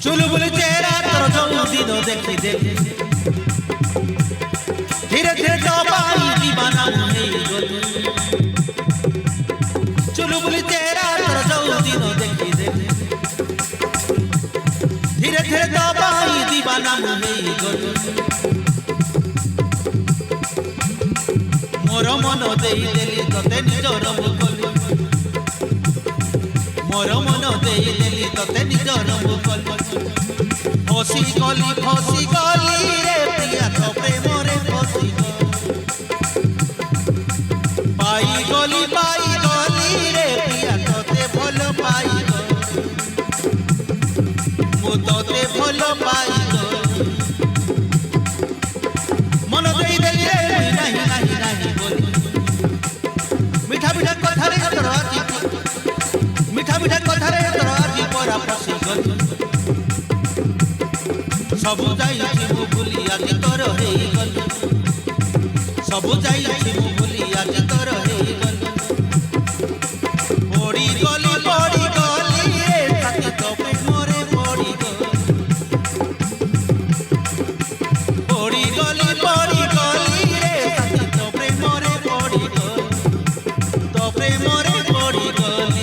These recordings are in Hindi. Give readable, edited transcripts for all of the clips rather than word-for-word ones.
चुलबुल चेहरा तोर जो दिन देखी देखी धीरे धीरे तो पाई दीवाना नहीं गली चुलबुल चेहरा तोर जो दिन देखी देखी धीरे धीरे तो पाई दीवाना नहीं गली मोर मन देई देली तते निजर मुकली मोर मन देई देली तते निजर मुकली फसी गली रे प्रिया तो प्रेम रे फसी पाई गली रे प्रिया तोते भल पाई मु तोते भल पाई मन देई देली रे नहीं नहीं नहीं बोली मीठा मीठा कथा रे तोर आजी मीठा मीठा कथा रे तोर आजी परा फसी गली सबु जाइछि मु भूली आज तोर हेई गल सबु जाइछि मु भूली आज तोर हेई गल पड़ी गली रे साथी तो प्रेम रे पड़ी गली रे साथी तो प्रेम रे पड़ी तो प्रेम रे पड़ी गली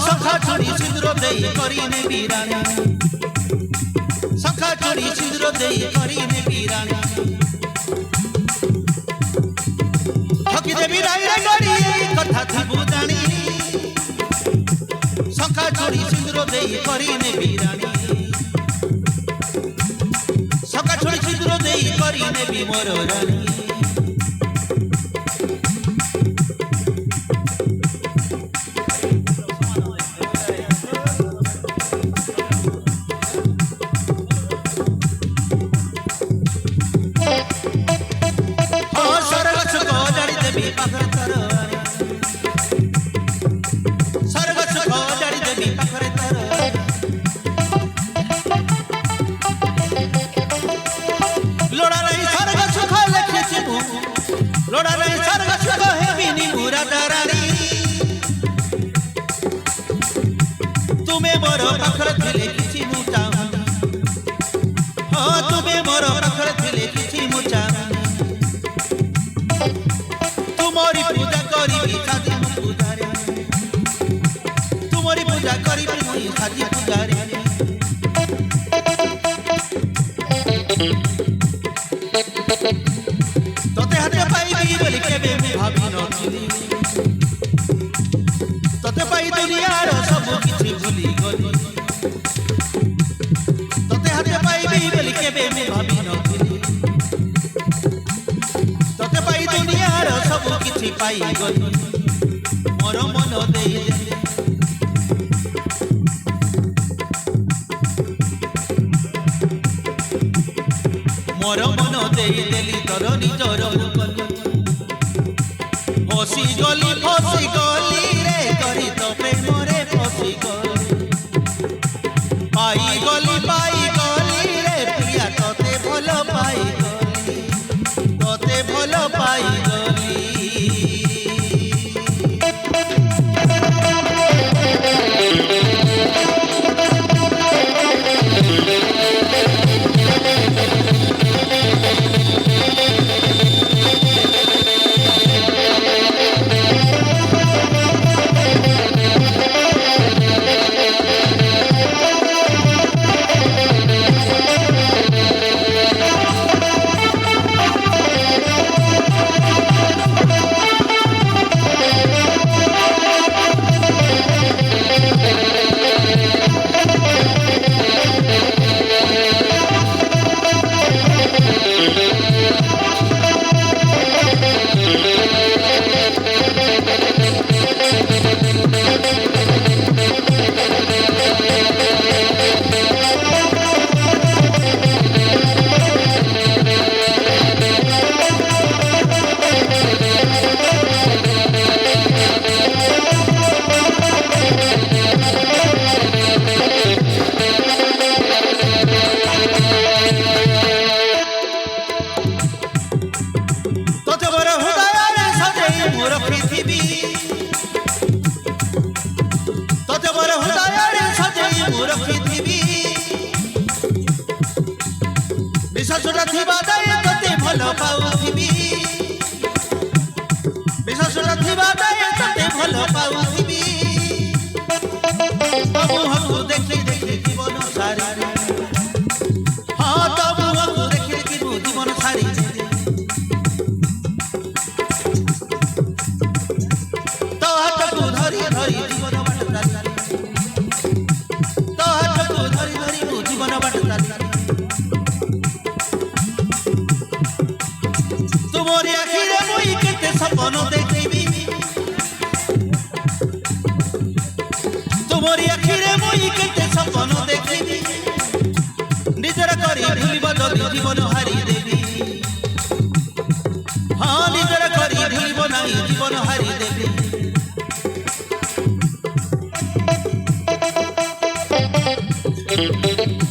सखा चोरी सिंदूर देई करीने बीरानी सखा चोरी सिंदूर देई करीने बीरानी ठकी देवी राई रे गरी कथा थिबु जानी सखा चोरी सिंदूर देई करीने बीरानी सखा चोरी सिंदूर देई करीने बी मोर रानी तुम्हें मोर पाखर थिले किछि मु चाहू हाँ तुम्हें मोर पाखर थिले किछि मु चाहू तुमरी पूजा करी साजी मु पूजारी तुमरी पूजा करी मुई साजी पूजारी तोते हाथे पाइबी बोली केबे मु भाबी नथिली तोते पाई दुनियार सब किछि भूली गली तोते हाथे पाइबी बोली केबे मु भाबी नथिली तोते पाई दुनियार सब किछि पाई गली मोर मन देई मोर मन देई देली तोर निजर ফসি গলি রে করি তো প্রেমরে ফসি গলি পাই গলি রে প্রিয়া তোতে ভাল পাই গলি তোতে ভাল পাই গলি বিশ্বসুরা থিবা দায়ে তোতে ভাল পাউথিবি বিশ্বসুরা থিবা দায়ে তোতে ভাল পাউথিবি তবু হকু দেখি দেখি জীবন সারি হ্যাঁ তবু হকু দেখি দেখি জীবন সারি তো হাতকু ধরি ধরি জীবন বাট চালি তো হাতকু ধরি ধরি জীবন বাট চালি तुमरी आखिरे मुई केते सपन देखिबी तुमरी आखिरे मुई केते सपन देखिबी निजर करी भूलिब जदि जीवन हारी देबी हाँ निजर करी भूलिब नाही जीवन हारी देबी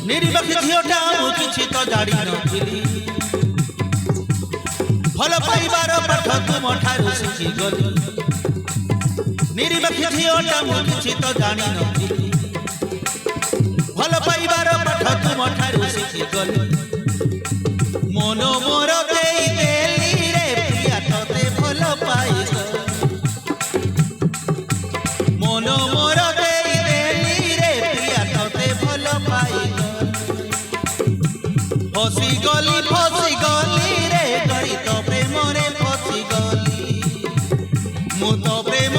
निरीबख झियोटा मु किछि तो जाड़ी नथिली भल पाइबार पाठ तुम ठारू शिखी गली निरीबख झियोटा मु किछि तो जानी नथिली भल पाइबार पाठ तुम ठारू शिखी गली मन मोर देई देली रे प्रिया तोते भल पाई मन मोर देई देली रे प्रिया तोते भल पाई फसी गली रे करी तो प्रेमरे फसी गली मु तो प्रेम